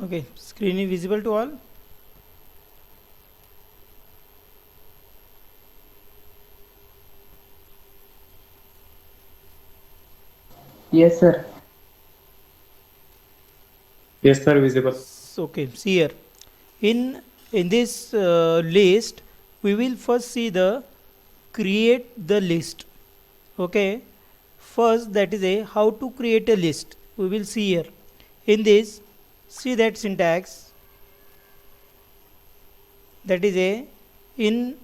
Okay, screen is visible to all. Yes, sir. Yes, sir, visible. Okay, see here. In this list, we will first see the create the list. Okay, first that is a how to create a list. We will see here. In this, see that syntax. That is a in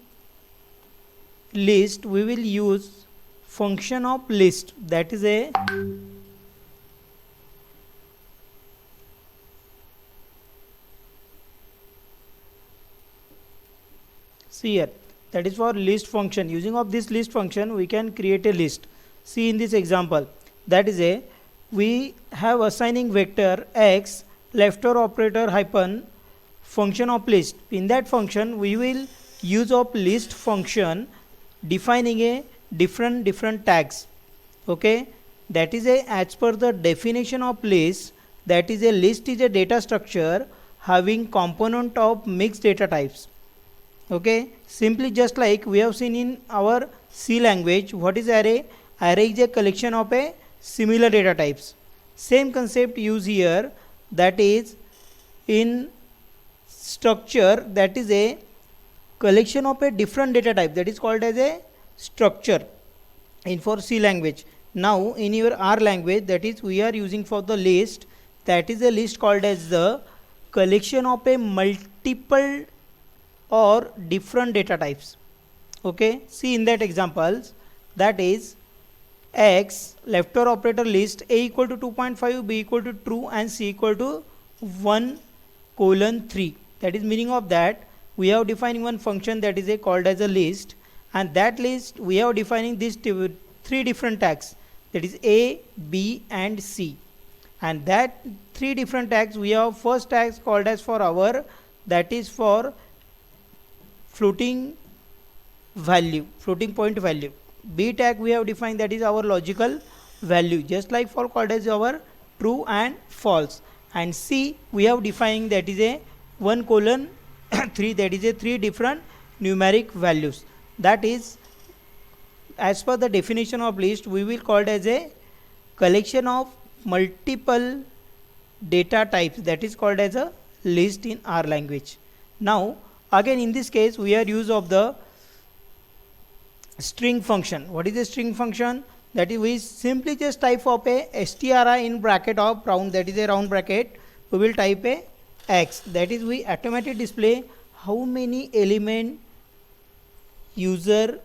list we will use function of list. That is a see here, that is for list function. Using of this list function we can create a list. See in this example, that is a we have assigning vector x leftover operator hyphen function of list. In that function we will use of list function defining a different tags. Okay, that is a as per the definition of list, that is a list is a data structure having component of mixed data types. Okay, simply just like we have seen in our C language, what is array? Array is a collection of a similar data types. Same concept used here, that is in structure, that is a collection of a different data type, that is called as a structure in for C language. Now in your R language, that is we are using for the list, that is a list called as the collection of a multiple or different data types. Okay, see in that examples, that is x leftover operator list a equal to 2.5, b equal to true and c equal to 1 colon 3. That is meaning of that we have defining one function that is a called as a list, and that list we have defining these three different tags, that is a, b and c, and that three different tags we have first tags called as for our, that is for floating value, floating point value. B tag we have defined, that is our logical value, just like for called as our true and false. And C we have defined, that is a 1 colon 3, that is a three different numeric values. That is as per the definition of list we will call it as a collection of multiple data types, that is called as a list in R language. Now again in this case we are use of the string function. What is the string function? That is we simply just type of a stri in bracket of round, that is a round bracket, we will type a x, that is we automatically display how many element user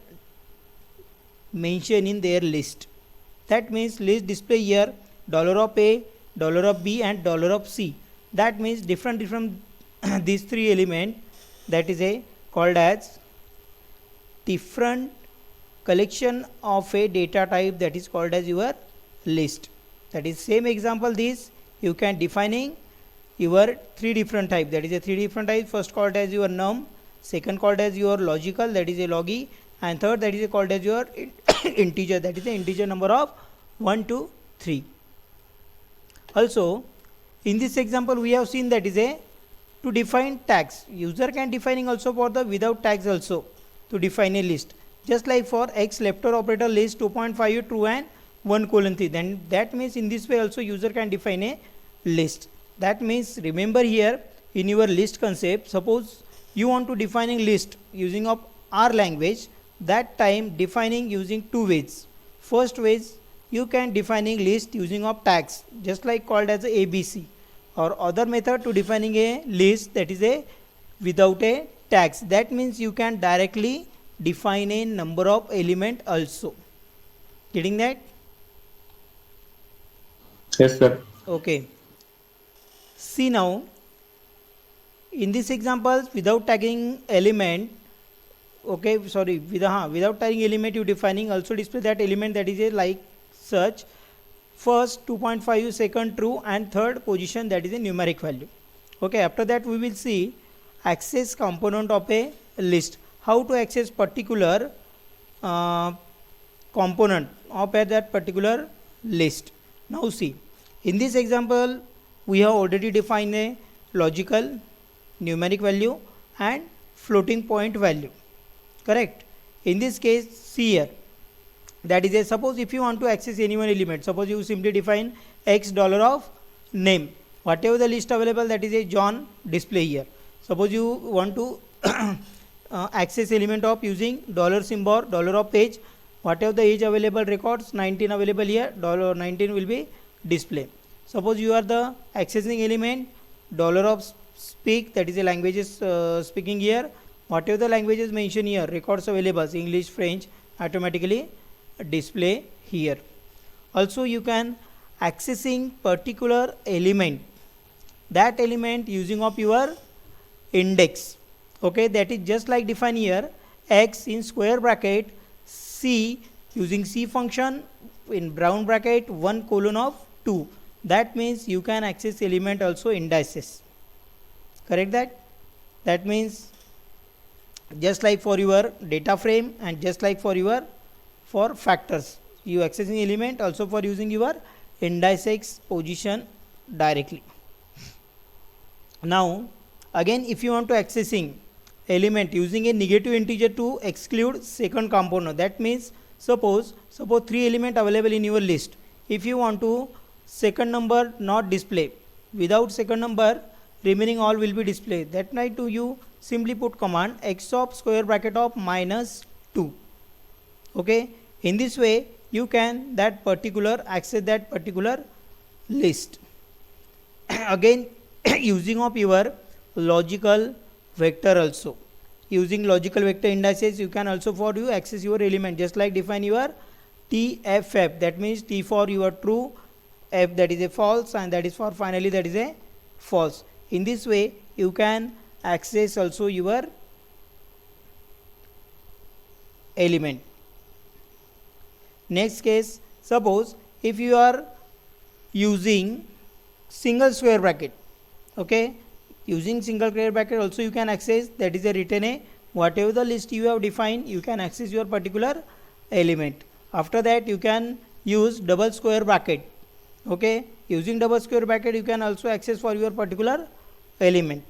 mention in their list. That means list display here dollar of a, dollar of b and dollar of c. That means different these three element, that is a called as different collection of a data type, that is called as your list. That is same example, this you can defining your three different type, that is a three different type. First called as your num, second called as your logical, that is a logi, and third that is called as your integer, that is the integer number of 1 to 3. Also in this example we have seen that is a to define tags, user can defining also for the without tags also to define a list, just like for x leftover operator list 2.5 true and 1 colon 3, then that means in this way also user can define a list. That means remember here in your list concept, suppose you want to defining list using of R language, that time defining using two ways. First ways you can defining list using of tags, just like called as ABC, or other method to defining a list, that is a without a tags, that means you can directly define a number of element also. Getting that? Yes, sir. Okay, see now in this example without tagging element, okay sorry without tagging element you defining also display that element, that is a like such first 2.5 second true and third position, that is a numeric value. Okay, after that we will see access component of a list, how to access particular uh, component of that particular list. Now see in this example we have already defined a logical, numeric value and floating point value. Correct. In this case, see here, that is a, suppose if you want to access any one element, suppose you simply define x dollar of name, whatever the list available, that is a John display here. Suppose you want to access element of using dollar symbol, dollar of age, whatever the age available records, 19 available here, dollar 19 will be display. Suppose you are the accessing element dollar of speak, that is a languages speaking here, whatever the languages mentioned here, records available, English, French, automatically display here. Also you can accessing particular element, that element using of your index. Okay, that is just like define here x in square bracket c using c function in brown bracket 1 colon of 2. That means you can access element also indices. Correct that? That means just like for your data frame and just like for your for factors, you accessing element also for using your indices position directly. Now again, if you want to accessing element using a negative integer to exclude second component, that means suppose 3 element available in your list, if you want to second number not display, without second number remaining all will be displayed, that night to you simply put command x of square bracket of minus 2. Okay, in this way you can that particular access that particular list. Again using of your logical vector, also using logical vector indices you can also for you access your element, just like define your TFF, that means T for your true, F that is a false, and that is for finally that is a false. In this way you can access also your element. Next case, suppose if you are using single square bracket, okay, using single square bracket also you can access, that is a written a whatever the list you have defined you can access your particular element. After that you can use double square bracket. Okay, using double square bracket you can also access for your particular element.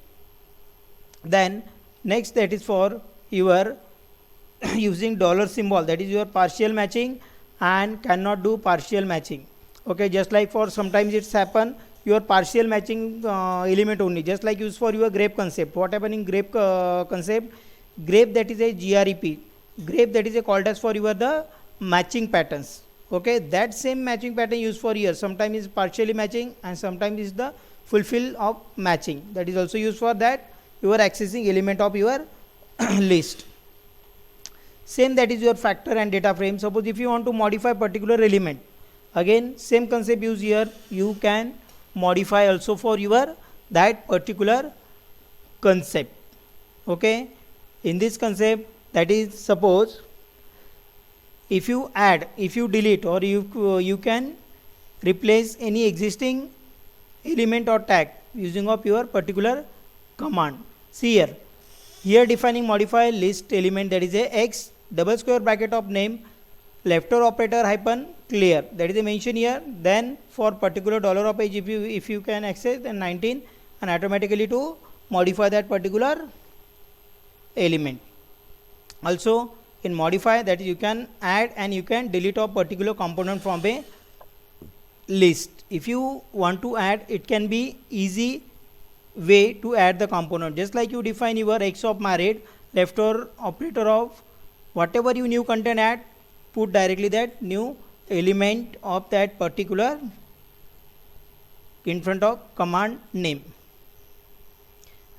Then next, that is for your using dollar symbol, that is your partial matching and cannot do partial matching. Okay, just like for sometimes it's happen your partial matching element only, just like use for your grape concept. What happen in grape concept, grape that is a grep, grape that is a called as for your the matching patterns. Okay, that same matching pattern used for here, sometimes is partially matching and sometimes is the fulfill of matching, that is also used for that you are accessing element of your list. Same, that is your factor and data frame. Suppose if you want to modify particular element, again same concept use here, you can modify also for your that particular concept. Okay, in this concept, that is suppose if you add, if you delete, or you can replace any existing element or tag using of your particular command. See here defining modify list element, that is a x double square bracket of name leftover operator hyphen clear, that is a mention here. Then for particular dollar of age, if you can access, then 19 and automatically to modify that particular element. Also in modify, that is you can add and you can delete a particular component from a list. If you want to add, it can be easy way to add the component, just like you define your x of married leftover operator of whatever you new content add, put directly that new element of that particular in front of command name.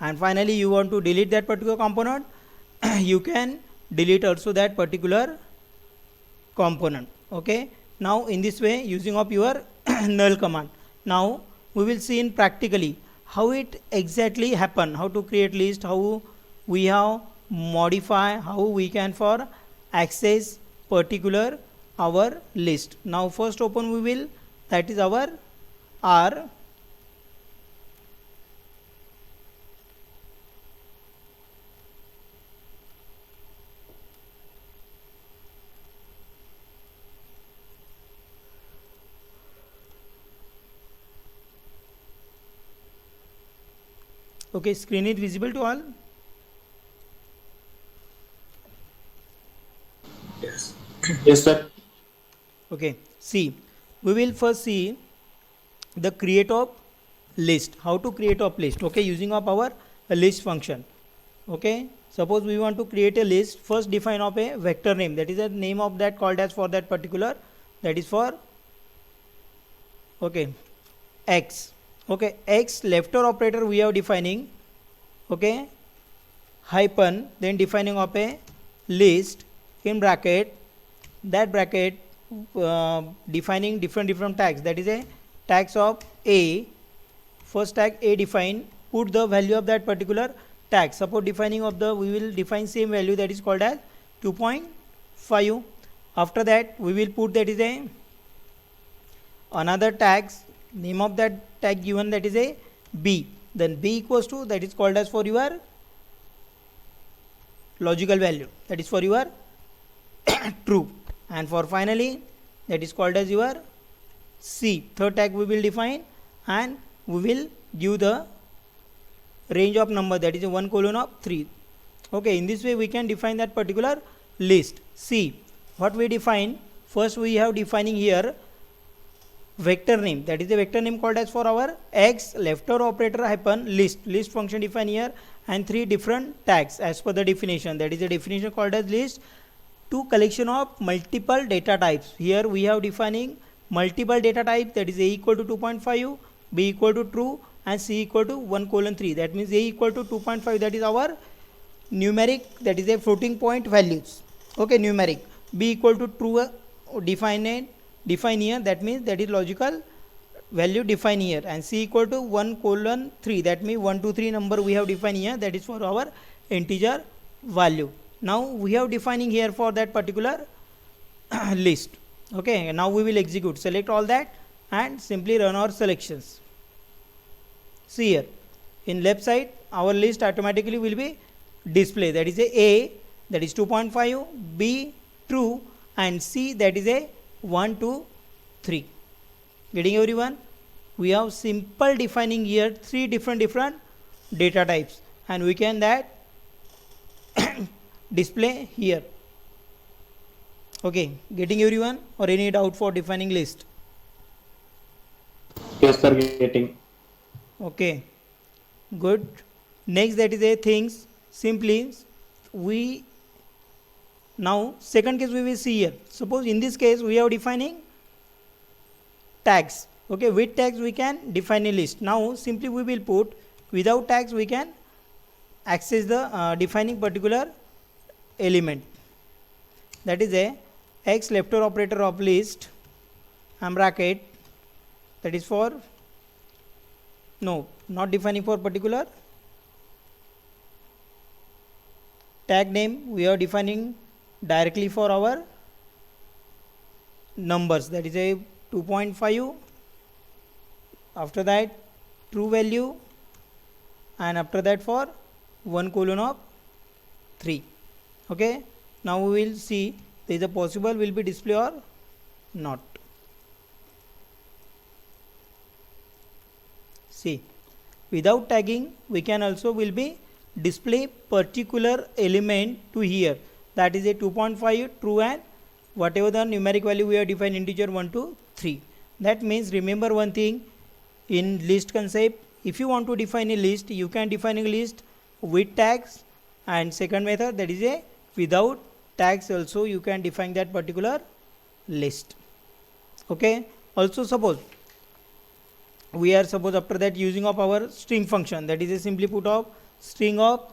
And finally you want to delete that particular component, you can delete also that particular component. Okay, now in this way using of your null command. Now we will see in practically how it exactly happen, how to create list, how we have modify, how we can for access particular our list. Now first open we will, that is our R. Okay, screen is visible to all. Yes. Yes, sir. Okay, see, we will first see the create of list, how to create of list. Okay, using of our list function. Okay, suppose we want to create a list, first define of a vector name, that is the name of that called as for that particular, that is for, okay, x. Okay, x lefter operator we are defining, okay, hyphen, then defining of a list in bracket, that bracket defining different tags, that is a tags of a, first tag a define, put the value of that particular tag, suppose defining of the, we will define same value, that is called as 2.5. after that we will put, that is a another tags, name of that tag given, that is a b, then b equals to, that is called as for your logical value, that is for your true, and for finally that is called as your c, third tag we will define, and we will give the range of number, that is a 1 colon of 3. Okay, in this way we can define that particular list. See what we define, first we have defining here vector name, that is the vector name called as for our x lefter operator hyphen list function defined here, and three different tags as per the definition, that is the definition called as list, to collection of multiple data types. Here we have defining multiple data types, that is a equal to 2.5, b equal to true, and c equal to 1 colon 3, that means a equal to 2.5, that is our numeric, that is a floating point values. Okay, numeric, b equal to true, define here, that means that is logical value define here, and c equal to 1 colon 3, that means 1 2 3 number we have defined here, that is for our integer value. Now we have defining here for that particular list. Okay, now we will execute, select all that and simply run our selections. See here in left side our list automatically will be display, that is a that is 2.5, b true, and c that is a 1 2 3. Getting everyone? We have simple defining here three different data types, and we can that display here. Okay, getting everyone, or any doubt for defining list? Yes, sir. Getting. Okay, good. Next, that is a things, simply we, now second case we will see here. Suppose in this case we are defining tags. Okay, with tags we can define a list. Now simply we will put, without tags we can access the defining particular element, that is a x lefter operator of list and bracket, that is for, no, not defining for particular tag name, we are defining directly for our numbers, that is a 2.5, after that true value, and after that for 1 colon of 3. Okay, now we will see there is a possible will be display or not. See, without tagging we can also will be display particular element to here, that is a 2.5 true, and whatever the numeric value we have defined integer 1 to 3. That means remember one thing in list concept, if you want to define a list you can define a list with tags, and second method that is a without tags also you can define that particular list. Okay, also suppose we are suppose after that using of our string function, that is a simply put of string of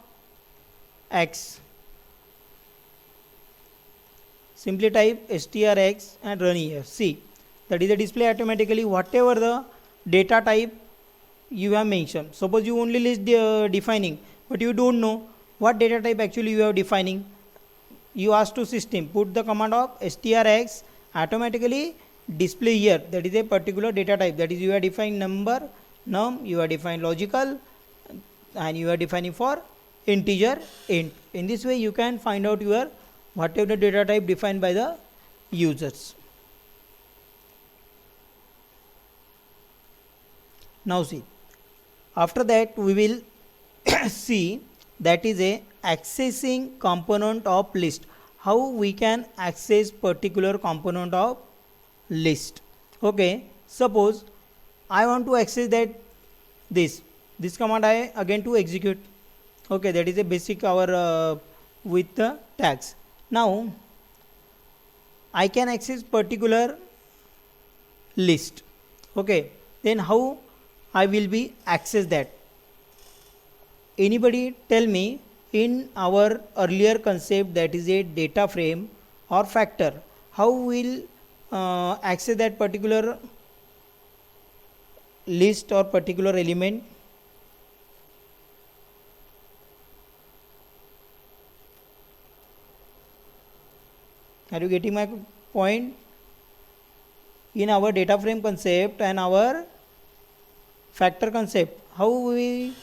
x, simply type strx and run here. See, that is a display automatically whatever the data type you have mentioned. Suppose you only list the defining but you don't know what data type actually you are defining, you ask to system put the command of strx, automatically display here, that is a particular data type, that is you are defining number, num, you are defining logical, and you are defining for integer int. In this way you can find out your whatever the data type defined by the users. Now see, after that we will C, that is a accessing component of list. How we can access particular component of list? Okay, suppose I want to access that this command I again to execute. Okay, that is a basic our with the tags. Now I can access particular list. Okay, then how I will be access that? Anybody tell me, in our earlier concept, that is a data frame or factor, how will access that particular list or particular element? Are you getting my point? In our data frame concept and our factor concept, how we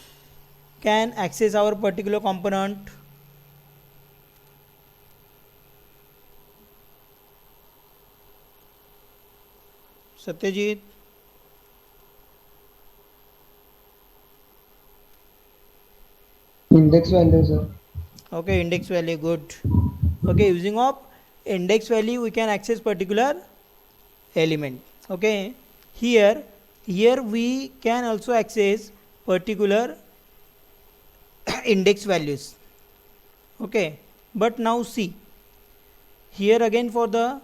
can access our particular component? Satyajit? Index value, sir. Okay, index value, good. Okay, using of index value we can access particular element. Okay, here we can also access particular index values. Okay, but now see, here again for the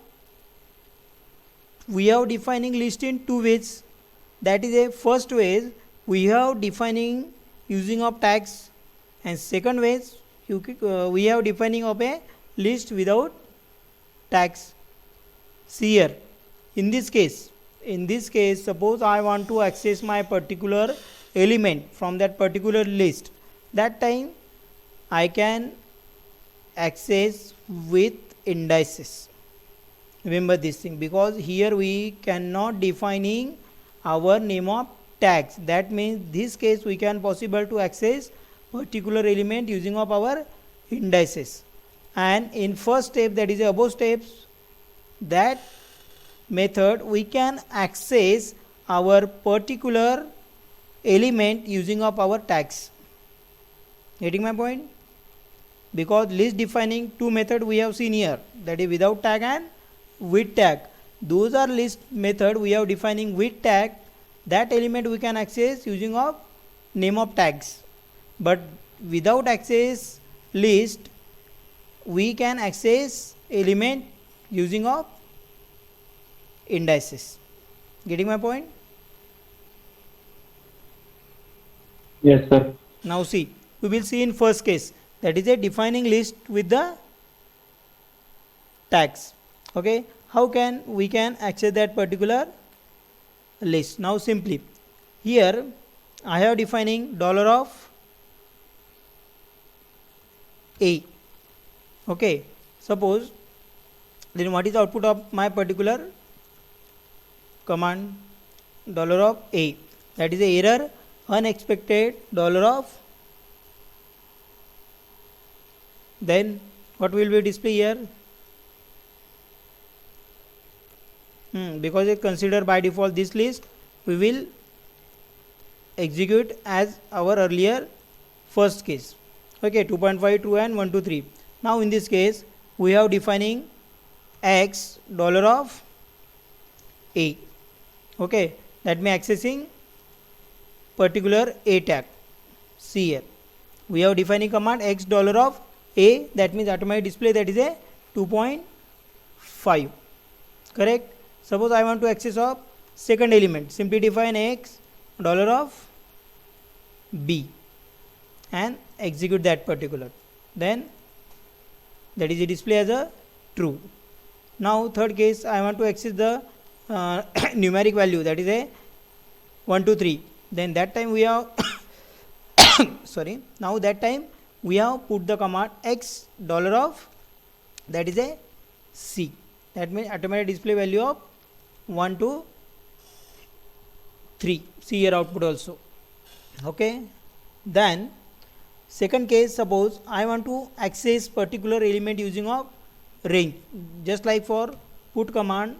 we have defining list in two ways. That is a first way we have defining using of tags, and second ways we have defining of a list without tags. See here, in this case suppose I want to access my particular element from that particular list, that time I can access with indices. Remember this thing, because here we cannot defining our name of tags. That means this case we can possible to access particular element using of our indices. And in first step, that is above steps, that method we can access our particular element using of our tags. Getting my point? Because list defining two method we have seen here, that is without tag and with tag. Those are list method we have defining with tag. That element we can access using of name of tags, but without access list we can access element using of indices. Getting my point? Yes, sir. Now see, we will see in first case, that is a defining list with the tags. Okay, how can we can access that particular list? Now simply here I have defining dollar of a. Okay, suppose then what is the output of my particular command? Dollar of a, that is a error unexpected dollar of, then what will be display here? Because it consider by default this list, we will execute as our earlier first case. Okay, 2.5 2 and 1 2 3. Now in this case we have defining x dollar of a. Okay, that means accessing particular a tag. See here, we have defining command x dollar of a, that means automatic display, that is a 2.5. correct. Suppose I want to access of second element, simply define x dollar of b and execute that particular, then that is a display as a true. Now third case I want to access the numeric value, that is a 1 2 3, then that time we have sorry, now that time we have put the command x dollar of, that is a c, that means automatic display value of 1 2 3. See here output also. Okay, then second case, suppose I want to access particular element using of range, just like for put command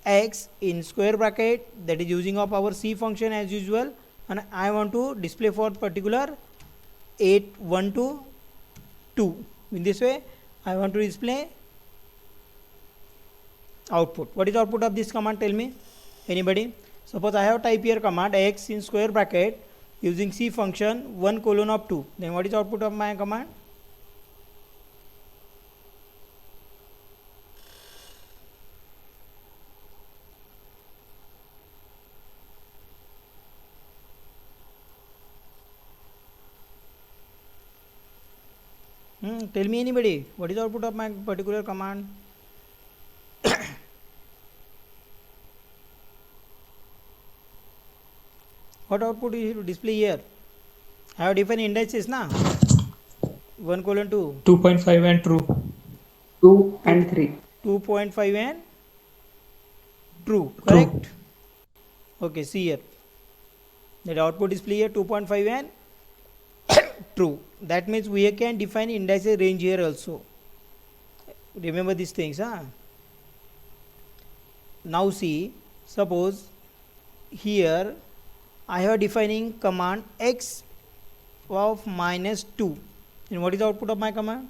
x in square bracket, that is using of our c function as usual, and I want to display for particular 8 1 to 2. In this way I want to display output. What is the output of this command? Tell me, anybody? Suppose I have type here command x in square bracket using C function 1 colon of 2. Then what is the output of my command? Tell me, anybody, what is the output of my particular command? What output is to display here? I have defined indices na 1 colon 2, 2.5 and true. 2 and 3. 2.5 and true, True. correct? Okay, see here. That output display here 2.5 and true. That means we can define indices range here also. Remember these things, huh? Now see, suppose here I have defining command x of -2. And what is the output of my command?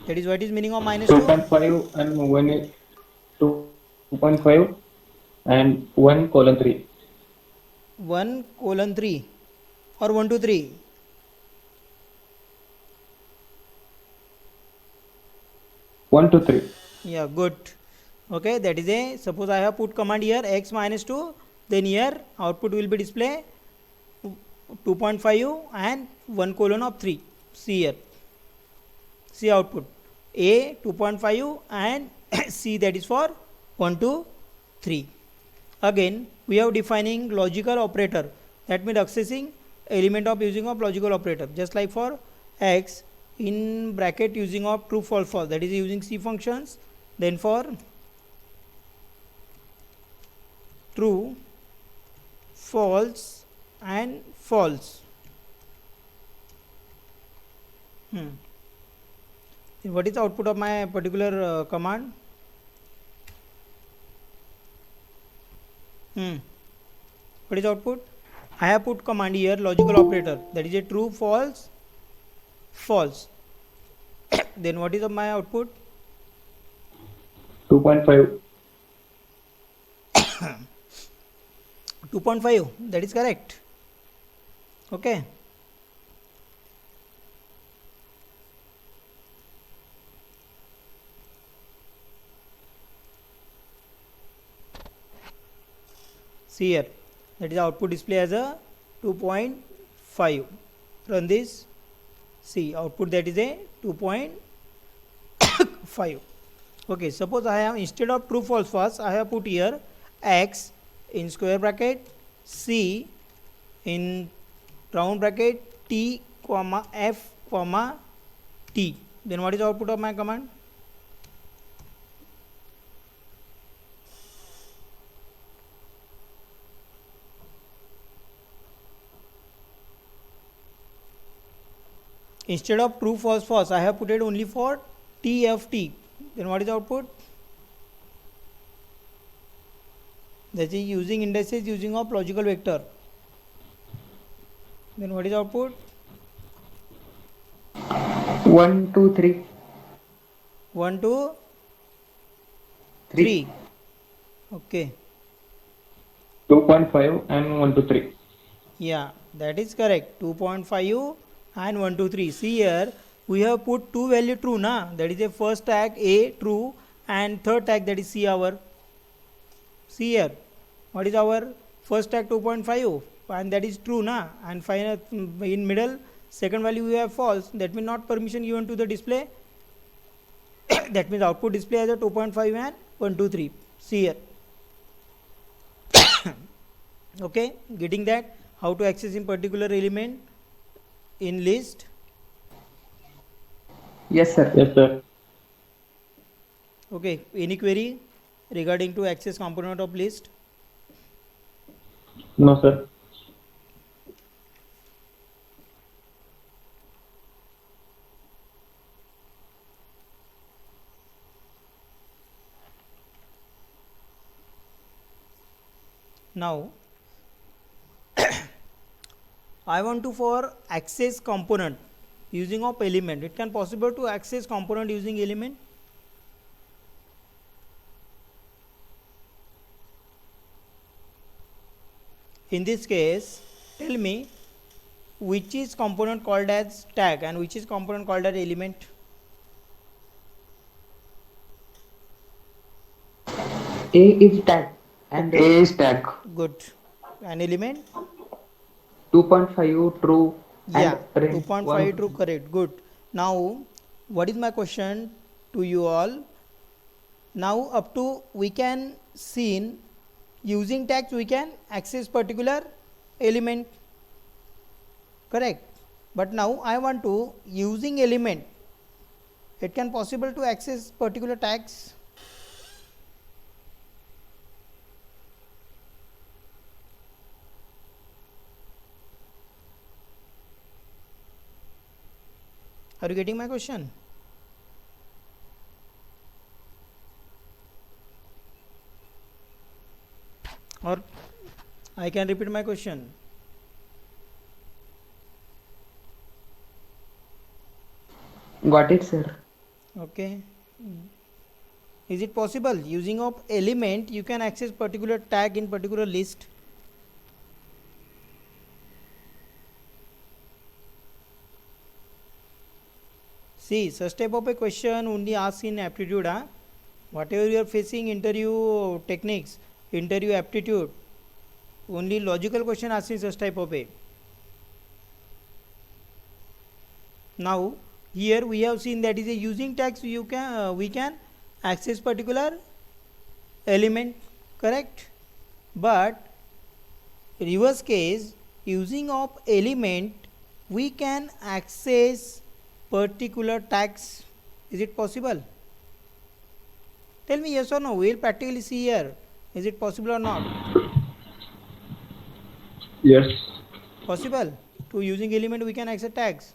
That is what is meaning of -2? 2.5 and 1 is 2.5 and 1 colon 3. 1 colon 3 or 1 to 3? 1 to 3. Yeah, good. Okay, that is a, suppose I have put command here x -2, then here output will be display 2.5 and 1 colon of 3. See here, see output a 2.5 and c, that is for 1 to 3. Again we have defining logical operator, that means accessing element of using of logical operator, just like for x in bracket using of true false false, that is using C functions. Then for true, false and false. Then what is the output of my particular command? What is the output? I have put command here logical operator, that is a true, false, false. Then what is of my output? 2.5. 2.5, that is correct. Okay. See here, that is output display as a 2.5. Run this. See output, that is a 2.5. Okay, suppose I have, instead of true false false, I have put here x in square bracket c in round bracket t comma f comma t. Then what is the output of my command? Instead of true false false, I have put it only for tft. Then what is the output? That is using indices using of logical vector. Then what is the output? 1, 2, 3. 1 2 3. Okay, 2.5 and 1 to 3. yeah, that is correct. 2.5 and 1 2 3. See here, we have put two value true na, that is a first tag a true and third tag, that is c our. See here, what is our first tag? 2.5 and that is true na, and final in middle second value we have false, that means not permission given to the display. That means output display as a 2.5 and 1 2 3. See here. Okay, getting that how to access in particular element in list? Yes, sir. Yes, sir. Okay, any query regarding to access component of list? No, sir. Now I want to for access component using of element. It can possible to access component using element. In this case, tell me which is component called as tag and which is component called as element. A is tag and A is tag. Good. An element? 2.5 true and Yeah, range 2.5 1. true, correct. Good. Now, what is my question to you all? Now, up to we can see using tags we can access particular element, correct? But now I want to using element. It can possible to access particular tags. Are you getting my question? Or I can repeat my question. Got it, sir. Okay. Is it possible using of element you can access particular tag in particular list? See, such type of a question only asked in aptitude. Whatever you are facing interview techniques, interview aptitude, only logical question asked in such type of a. Now here we have seen that is a using tags you can we can access particular element, correct? But reverse case using of element we can access particular tags. Is it possible? Tell me yes or no. We will practically see here. Is it possible or not? Yes. Possible. To using element we can access tags.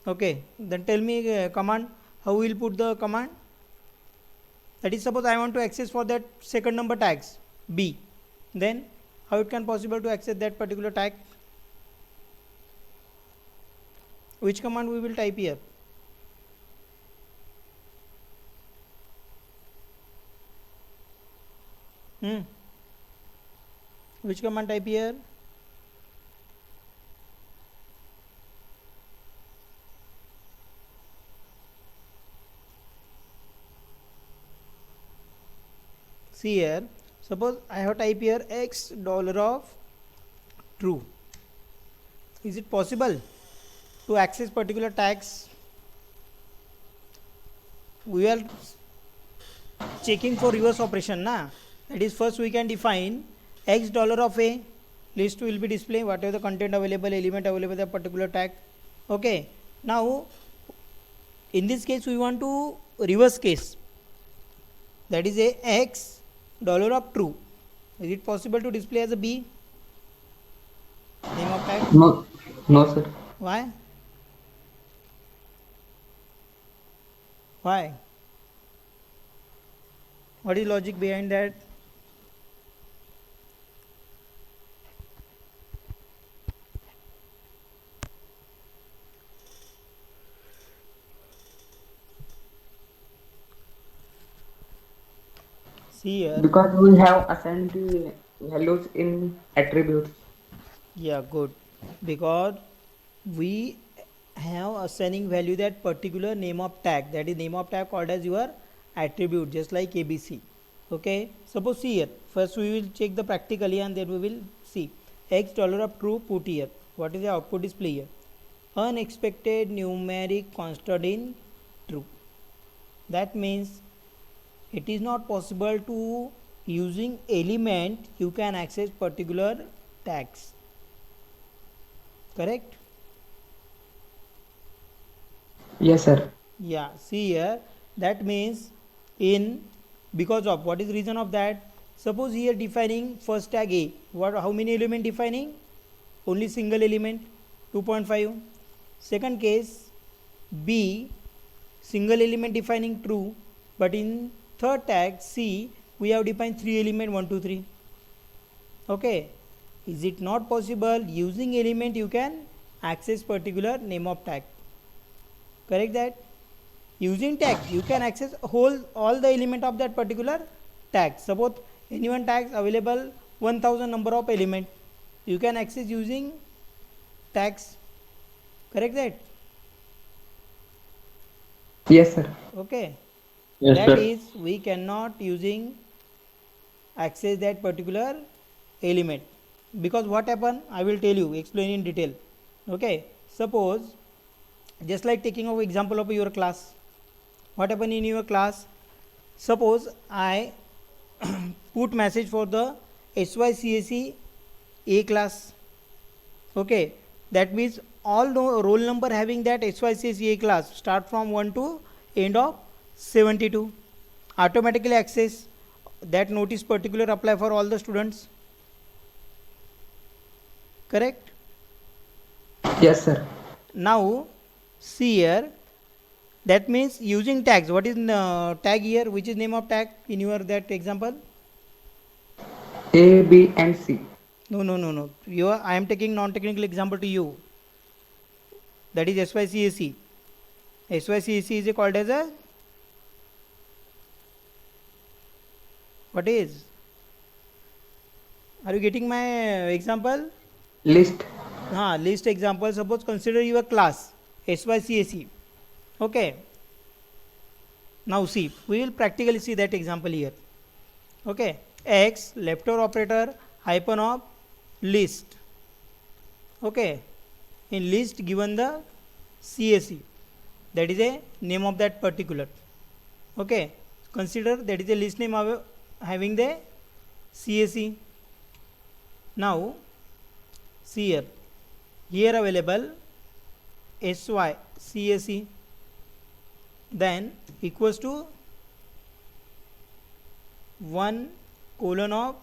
Okay. Then tell me command. How we will put the command? That is suppose I want to access for that second number tags B. Then how it can possible to access that particular tag? Which command we will type here? Which command type here? See here, suppose I have type here x dollar of true. Is it possible to access particular tags? We are checking for reverse operation na. That is first we can define x dollar of a list will be display whatever the content available element available the particular tag. Okay. Now in this case we want to reverse case, that is a x dollar of true. Is it possible to display as a b name of tag? No, no, sir. Why? Why? What is logic behind that? See here. Because we have assigned the values in attributes. Yeah, good. Because we have assigning value that particular name of tag, that is name of tag called as your attribute, just like ABC. Okay. Suppose see here. First we will check the practically and then we will see x dollar of true put here. What is the output display here? Unexpected numeric constant in true. That means it is not possible to using element you can access particular tags, correct? Yes, sir. Yeah, see here, that means in because of what is reason of that, suppose here defining first tag a, what how many element defining? Only single element 2.5. Second case b, single element defining true, but in third tag C we have defined 3 element 1 2 3. Okay, is it not possible? Using element you can access particular name of tag. Correct that? Using tag you can access all the element of that particular tag. Suppose anyone tags available 1000 number of element, you can access using tags. Correct that? Yes, sir. Okay, Yes, that sir. is we cannot using access that particular element, because what happen I will tell you, explain in detail. Okay, suppose just like taking of example of your class, what happen in your class, suppose I put message for the SYCSE A class. Okay, that means all roll number having that SYCSE A class start from 1 to end of 72 automatically access that notice particular apply for all the students. Correct? Yes, sir. Now see here, that means using tags. What is tag here? Which is name of tag in your that example? A, B, and C. No. I am taking non-technical example to you. That is SYCSE. SYCSE is called as a what is? Are you getting my example? List. List example. Suppose consider your class SYCSE. Okay. Now see, we will practically see that example here. Okay, X left-over operator hyphen of list. Okay, in list given the CSE, that is a name of that particular. Okay, consider that is a list name of having the CSE. Now see here available SY CSE, then equals to 1 colon of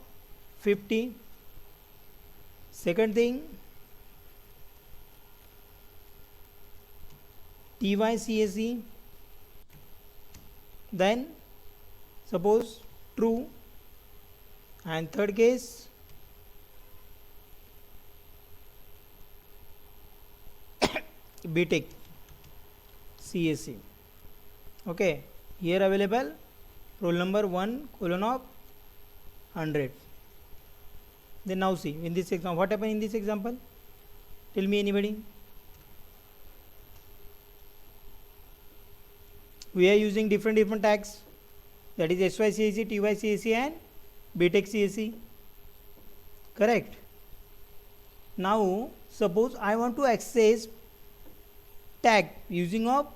50. Second thing, TYCSE, then suppose true, and third case BTech CSE. Okay, here available roll number 1 colon of 100. Then now see in this example, what happened in this example? Tell me anybody. We are using different tags, that is SYCSE, TYCSE and BTech CSE. Correct. Now suppose I want to access tag using of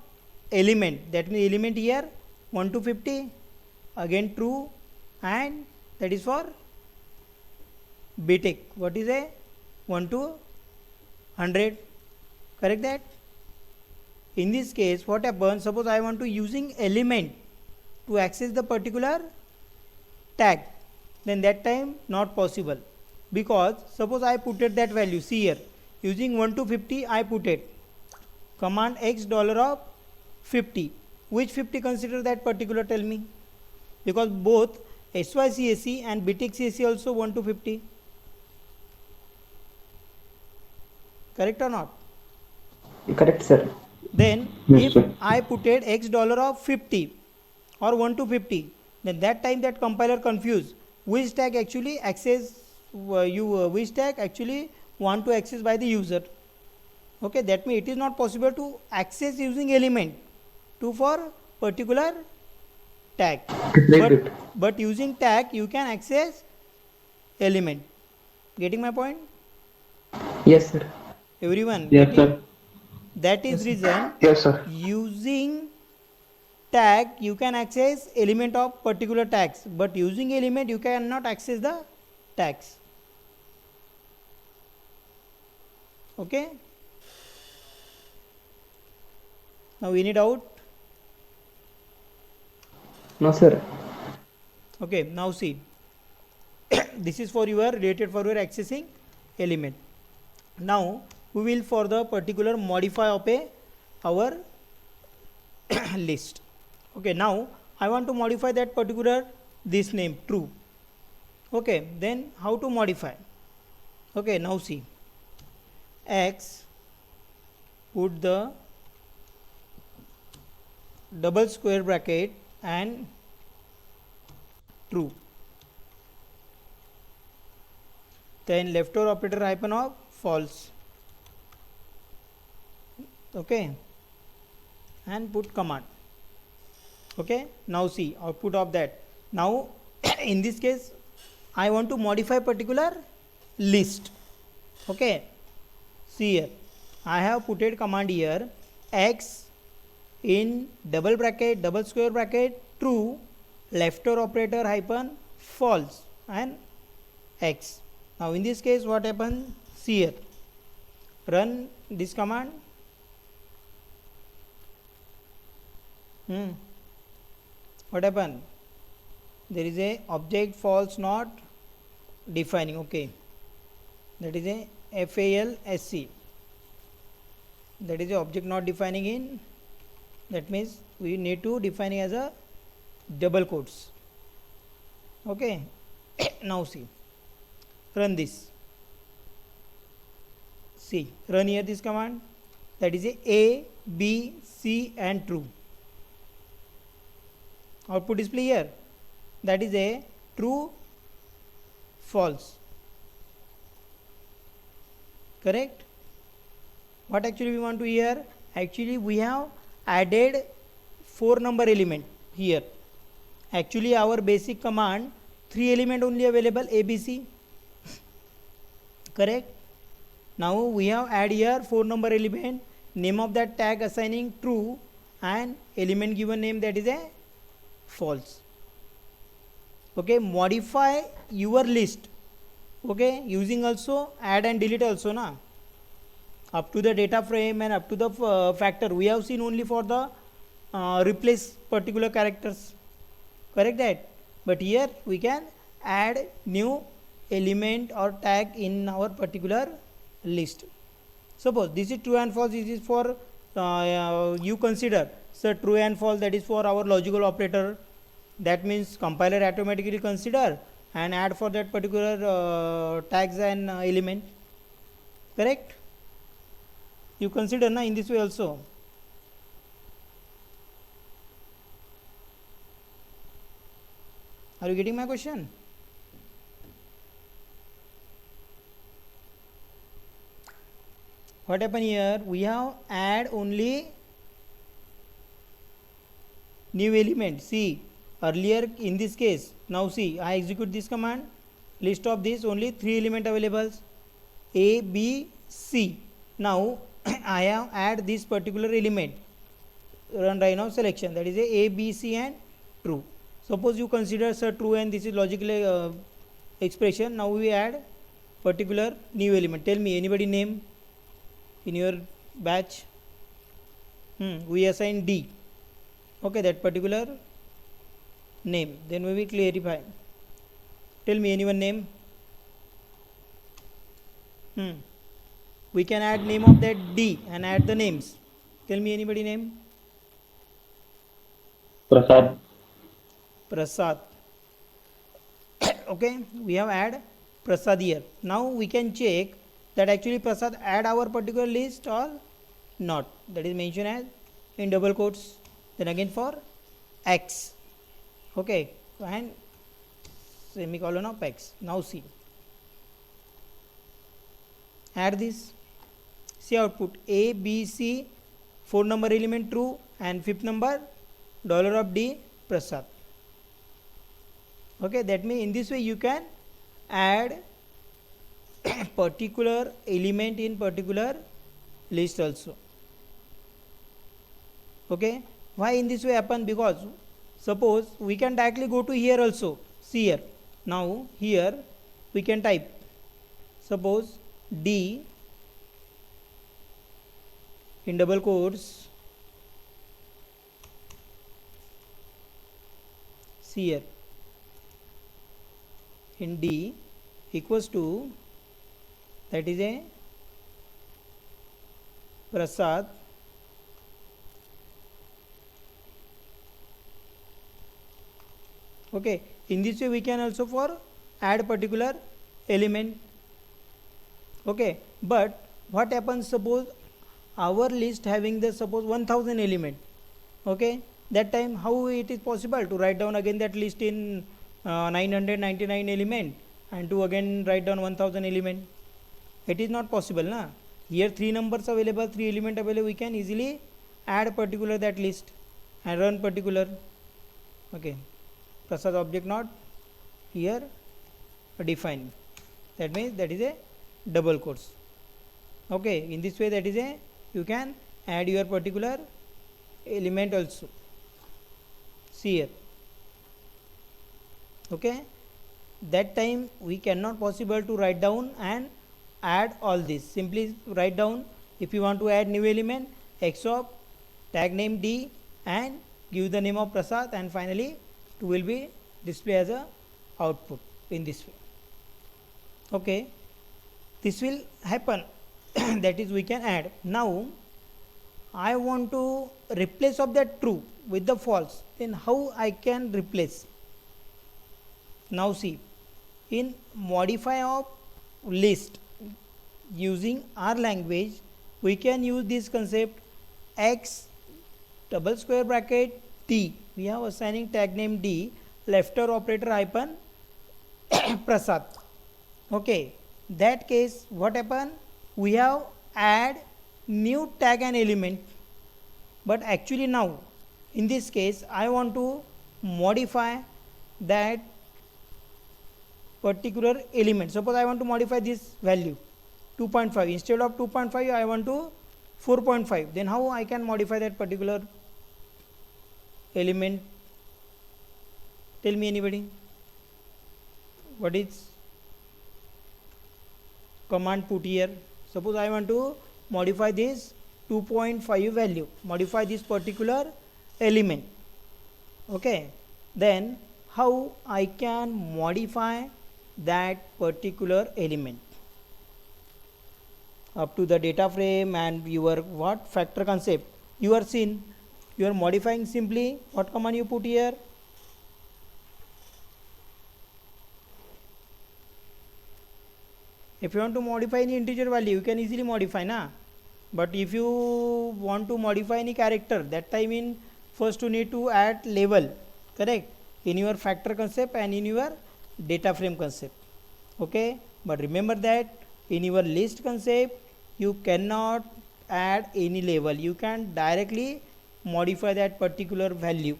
element, that means element here 1 to 50, again true, and that is for BTech. What is a 1 to 100? Correct that? In this case, what happens? Suppose I want to using element to access the particular tag, then that time not possible, because suppose I put it that value. See here, using 1 to 50, I put it command X dollar of 50. Which 50 consider that particular? Tell me, because both SYCSE and BTech CSE also 1 to 50. Correct or not? Correct, sir. Then Yes, if sir. I put it X dollar of 50 or 1 to 50, then that time that compiler confused which tag actually access which tag actually want to access by the user. Okay, that means it is not possible to access using element to for particular tag, Repeat. but using tag you can access element. Getting my point? Yes, sir. Everyone Yes, getting? sir. That is reason Yes, sir. using tag you can access element of particular tags, but using element you cannot access the tags. Okay, now any doubt? No, sir. Okay, now see this is for your related for your accessing element. Now we will for the particular modify of our list. Okay, now I want to modify that particular this name true. Okay, then how to modify? Okay, now see, x, put the double square bracket and true, then left over operator hyphen of false. Okay, and put command. Okay, now see output of that. Now in this case I want to modify particular list. Okay, see here I have put a command here, x in double bracket double square bracket true, left over operator hyphen false and x. Now in this case what happens, see here, run this command. What happened, there is a object false not defining. Okay, that is a falsc, that is a object not defining in, that means we need to define it as a double quotes. Okay, now see, run this, see, run here this command, that is a b c and true. Output display here, that is a true false, correct. What actually we want to hear, actually we have added 4 number element here. Actually our basic command 3 element only available, abc, correct. Now we have add here 4 number element, name of that tag assigning true and element given name that is a false. Okay, modify your list. Okay, using also add and delete also na, up to the data frame and up to the factor we have seen only for the replace particular characters, correct that, but here we can add new element or tag in our particular list. Suppose this is true and false, this is for you consider, so true and false, that is for our logical operator, that means compiler automatically consider and add for that particular tags and element, correct. You consider na in this way also. Are you getting my question? What happened here, we have add only new element. See earlier in this case, now see I execute this command, list of this only 3 element available, a b c. Now I have add this particular element, run right now selection, that is a b c and true. Suppose you consider sir true and this is logical expression. Now we add particular new element. Tell me anybody name in your batch. We assign d. Okay, that particular name, then we will clarify. Tell me anyone name. We can add name of that d and add the names. Tell me anybody name. Prasad. Prasad. Okay, we have add Prasad here. Now we can check that actually Prasad add our particular list or not, that is mentioned as in double quotes, then again for x. Okay, and semicolon of x. Now see, add this, see output a b c, 4 number element true and 5th number $d Prasad. Okay, that means in this way you can add particular element in particular list also. Okay, why in this way happen, because suppose we can directly go to here also, see here, now here we can type suppose d in double quotes, see here, in d equals to, that is a Prasad Okay, in this way we can also for add particular element. Okay, but what happens, suppose our list having the suppose 1000 element. Okay, that time how it is possible to write down again that list in 999 element and to again write down 1000 element? It is not possible na. Here three numbers available, three element available, we can easily add particular that list and run particular. Okay, Prasad object not here defined, that means that is a double quotes. Okay, in this way that is a you can add your particular element also. See here. Okay, that time we cannot possible to write down and add all this. Simply write down, if you want to add new element, x of tag name d and give the name of Prasad, and finally it will be display as a output in this way. Okay, this will happen. That is we can add. Now I want to replace of that true with the false, then how I can replace? Now see, in modify of list using our language, we can use this concept x double square bracket d. We have assigning tag name d, lefter operator hyphen Prasad. Okay, that case what happen? We have add new tag and element, but actually now in this case I want to modify that particular element. Suppose I want to modify this value 2.5, instead of 2.5 I want to 4.5, then how I can modify that particular element? Tell me anybody, what is command put here? Suppose I want to modify this 2.5 value, modify this particular element. Okay, then how I can modify that particular element? Up to the data frame and your what factor concept you are seen, you are modifying simply what command you put here? If you want to modify any integer value, you can easily modify na. But if you want to modify any character, that time in first you need to add label, correct, in your factor concept and in your data frame concept. Okay, but remember that in your list concept you cannot add any label, you can directly modify that particular value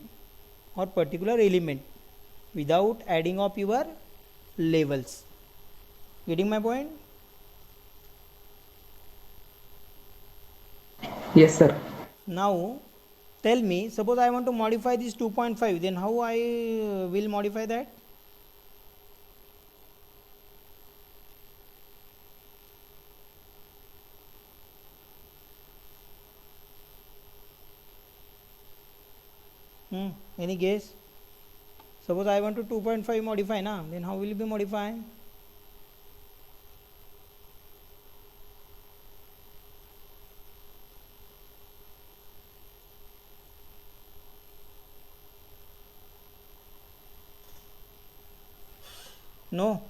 or particular element without adding up your labels. Getting my point? Yes, sir. Now tell me, suppose I want to modify this 2.5, then how I will modify that? Any guess? Suppose I want to 2.5 modify na, then how will it be modified? No.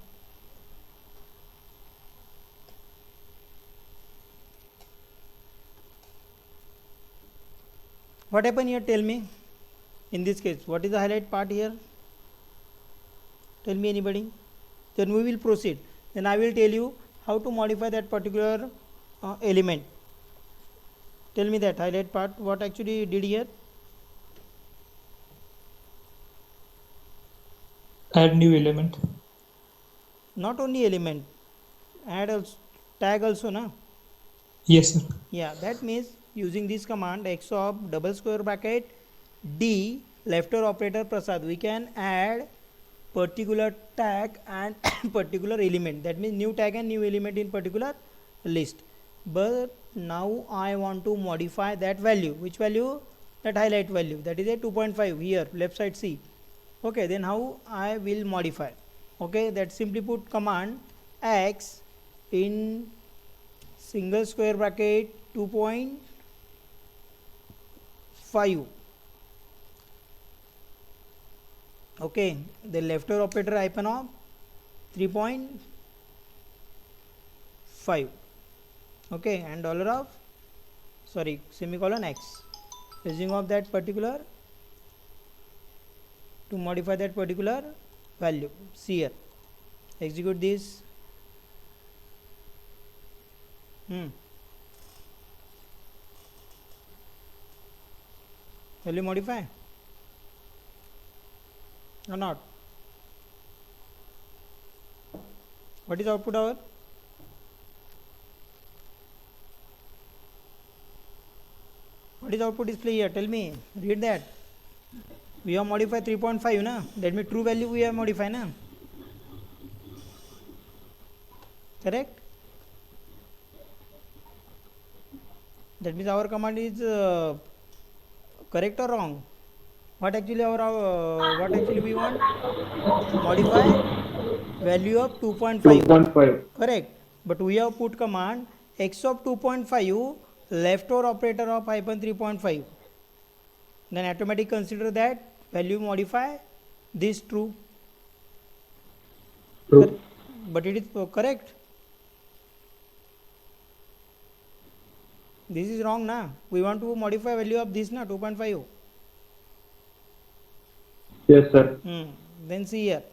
What happened here? Tell me. In this case, what is the highlight part here? Tell me anybody. Then we will proceed. Then I will tell you how to modify that particular element. Tell me that highlight part, what actually did here? Add new element. Not only element, add also, tag also na. Yes, sir. Yeah, that means using this command x of double square bracket d lefter operator Prasad, we can add particular tag and particular element, that means new tag and new element in particular list. But now I want to modify that value. Which value? That highlight value, that is a 2.5 here left side C. Okay, then how I will modify? Okay, that simply put command x in single square bracket 2.5. Okay, the lefter operator hyphen of 3.5. Okay, and dollar of, sorry, semicolon x, using of that particular to modify that particular value. See here, execute this. Will you modify or not? What is output our? What is output display here? Tell me. Read that. We have modified 3.5 na. That means true value we have modified na. Correct? That means our command is correct or wrong? What actually what actually we want? Modify value of 2.5. 2.5. Correct. But we have put command x of 2.5 left or operator of hyphen 3.5. Then automatically consider that value modify this true. True. But it is correct. This is wrong na. We want to modify value of this na 2.5. Yes, sir. Then see here,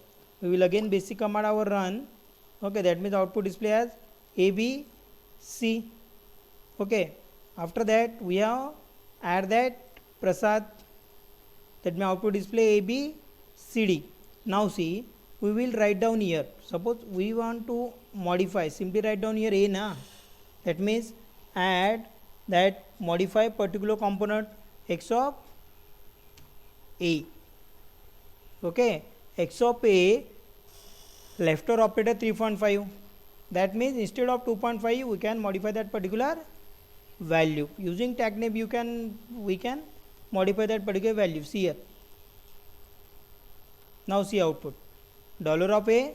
we will again basic command our run. Okay, that means output display as A, B, C. Okay, after that we have add that Prasad. That means output display A, B, C, D. Now see, we will write down here. Suppose we want to modify, simply write down here A na. That means add that modify particular component x of A. Okay, x of A left or operator 3.5. That means instead of 2.5 we can modify that particular value using tag name. We can modify that particular value. See here, now see output dollar of A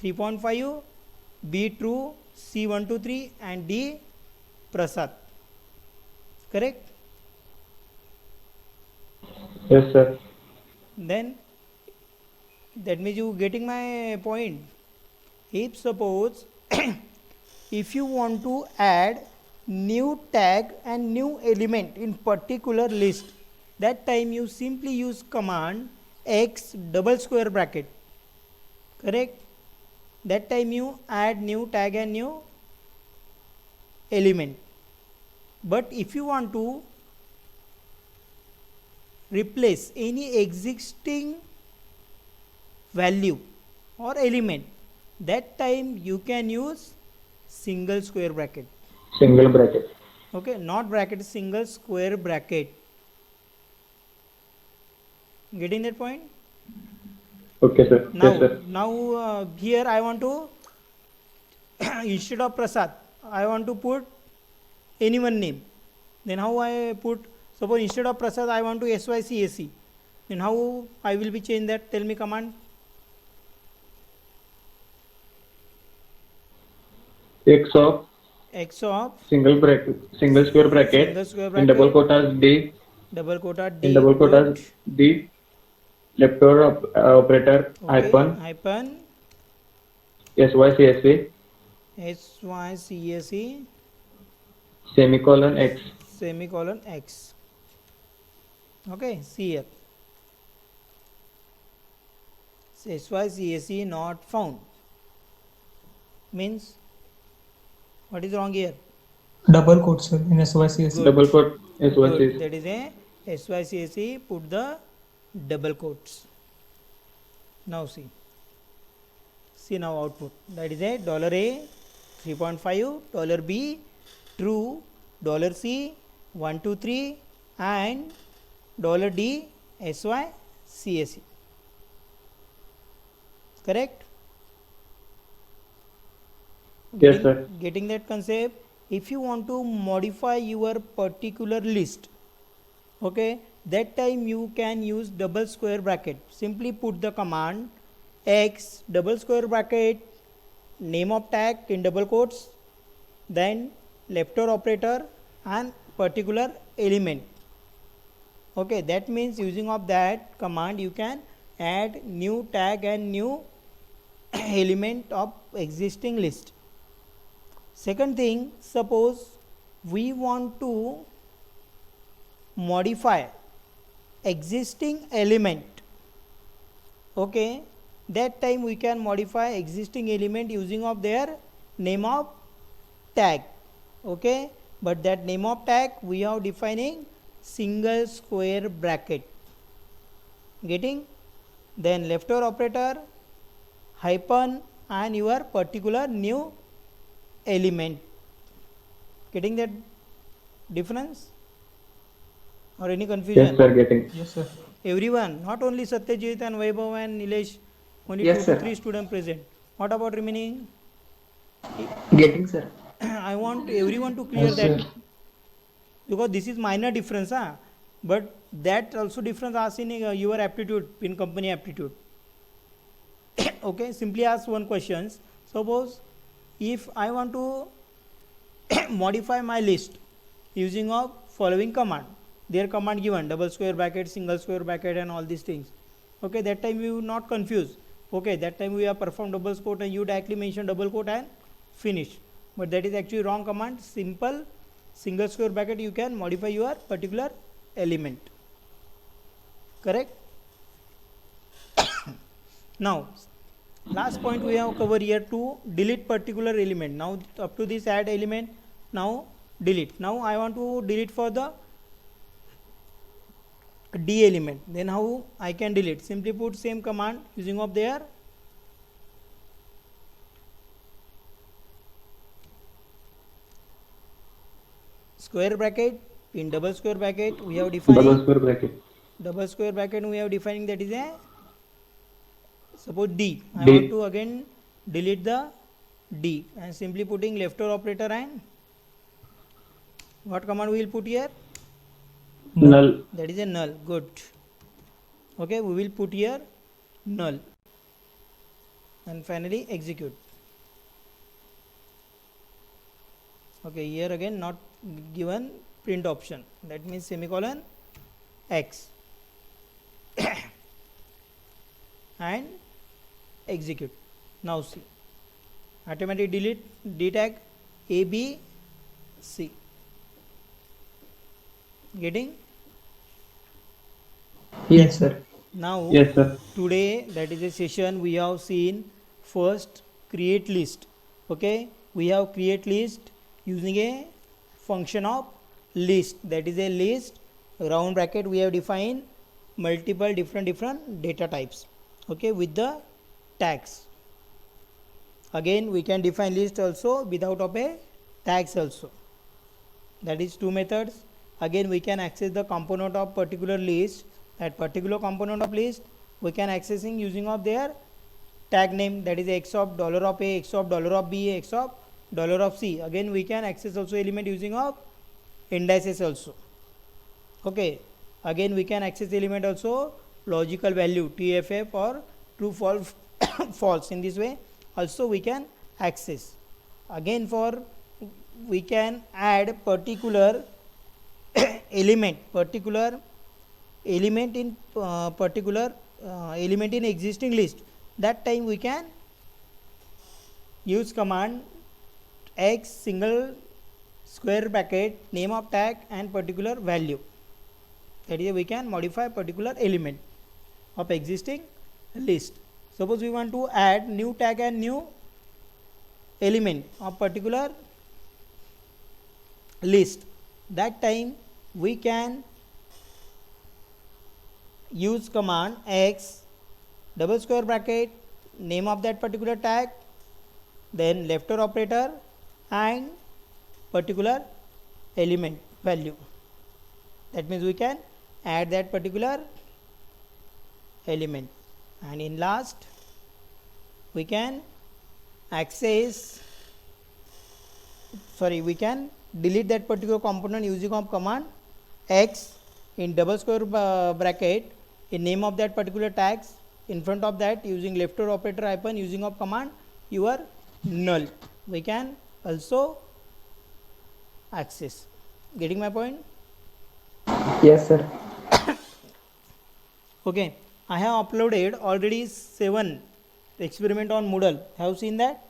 3.5, B true, C 1 2 3 and D Prasad. Correct? Yes, sir. Then that means you getting my point. If suppose if you want to add new tag and new element in particular list, that time you simply use command x double square bracket. Correct? That time you add new tag and new element. But if you want to replace any existing value or element, that time you can use single square bracket. Single bracket. Okay, not bracket, single square bracket. Getting that point? Okay, sir. Now, Yes, sir. Here I want to instead of Prasad, I want to put anyone name. Then how I put? Suppose instead of Prasad I want to SYCAC. Then how I will be change that? Tell me command. X of Single square bracket, square in double bracket, quotas D, double quota D, in double quotas put, D, left or operator okay, hyphen SYCSC SYCAC semicolon X. semicolon X. Okay, see here. SYCAC not found. Means what is wrong here? Double quote, sir, in SYCS. Good. Double quote Good. SYCSC. That is a SYCAC, put the double quotes. Now see. See now output. That is a dollar $A 3.5, dollar $B true, dollar $C 1 2 3 and dollar $D SYCAC. Correct? Yes, sir. Getting that concept? If you want to modify your particular list, okay, that time you can use double square bracket. Simply put the command x double square bracket, name of tag in double quotes, then left or operator and particular element. Okay, that means using of that command you can add new tag and new element of existing list. Second thing, suppose we want to modify existing element, okay, that time we can modify existing element using of their name of tag, okay, but that name of tag we are defining single square bracket, getting, then left over operator, hyphen, and your particular new element. Getting that difference or any confusion? Yes, sir, getting. Yes, sir. Everyone, not only Satyajit and Vaibhav and Nilesh, only Yes, 2 sir. to 3 students present. What about remaining? Getting, sir. I want everyone to clear Yes, that, sir. because this is minor difference, but that also difference asked in your aptitude, in company aptitude. Okay, simply ask one questions. Suppose if I want to modify my list using of following command, their command given double square bracket, single square bracket, and all these things, okay, that time we will not confuse, okay, that time we have performed double quote and you directly mention double quote and finish, but that is actually wrong command. Simple single square bracket you can modify your particular element, correct? Now last point we have covered here, to delete particular element. Now up to this add element, now delete. Now I want to delete for the D element, then how I can delete? Simply put same command using of their square bracket, in double square bracket we have Double defining square bracket. double square bracket, we have defining that is a, suppose D, I D. want to again delete the D, and simply putting left over operator, and what command we will put here? Null. That is a null. Good. Okay, we will put here null and finally execute. Okay, here again not given print option, that means semicolon X and execute. Now see, automatic delete D tag A B C. Getting? Yes, sir. Now Yes, sir. today, that is a session we have seen first create list, okay, we have create list using a function of list, that is a list, round bracket we have defined multiple different data types, okay, with the tags. Again we can define list also without of a tags also, that is two methods. Again we can access the component of particular list, that particular component of list we can accessing using of their tag name, that is x of $A, x of $B, x of $C. Again we can access also element using of indices also, okay. Again we can access element also logical value TFF or true false false, in this way also we can access. Again for we can add particular element in element in existing list, that time we can use command x single square bracket name of tag and particular value, that is we can modify particular element of existing list. Suppose we want to add new tag and new element of particular list, that time we can use command x double square bracket name of that particular tag, then left over operator and particular element value, that means we can add that particular element, and in last we can access, sorry, we can delete that particular component using of command x in double square bracket in name of that particular tags, in front of that using left over operator hyphen using of command your null, we can also access. Getting my point? Yes, sir. Okay, I have uploaded already 7 experiment on Moodle. Have you seen that?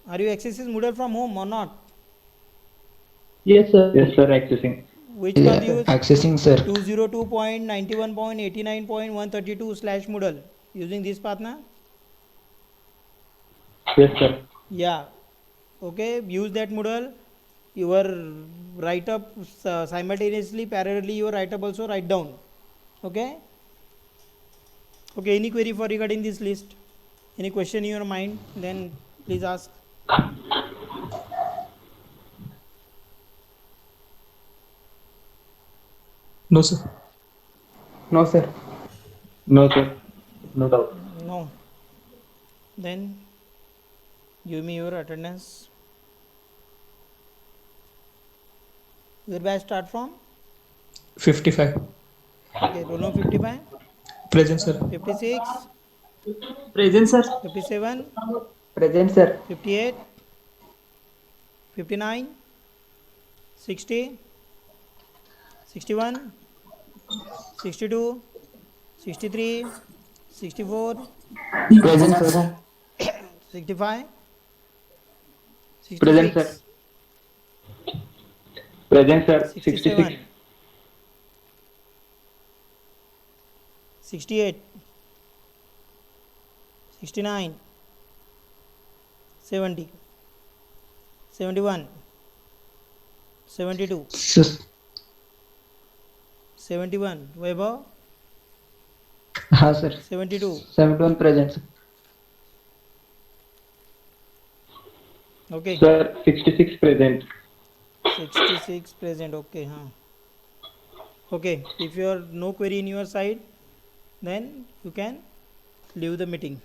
Are you accessing Moodle from home or not? Yes, sir. Yes, sir. Accessing. Which path use? Accessing, sir. 202.91.89.132/Moodle. Using this path na? Yes, sir. Yeah. Okay. Use that Moodle. Your write up simultaneously, parallelly your write up also write down. Okay. Okay. Any query for regarding this list? Any question in your mind? Then please ask. No, sir. No, sir. No, sir. No doubt. No. Then give me your attendance. Your batch start from? 55. Okay, roll number 55, Present, sir. 56, Present, sir. 57, Present, sir. 58, 59, 60, 61, 62, 63, 64, Present, sir. 65, Present, 66, sir. Present, sir. 67, 66. 68, 69, 70, 71, 72, Sir. 71, Vaibhav, हाँ sir. 72, 71 present, sir. okay, Sir, 66 present. 66 present, okay, huh. Okay, if you are no query in your side, then you can leave the meeting.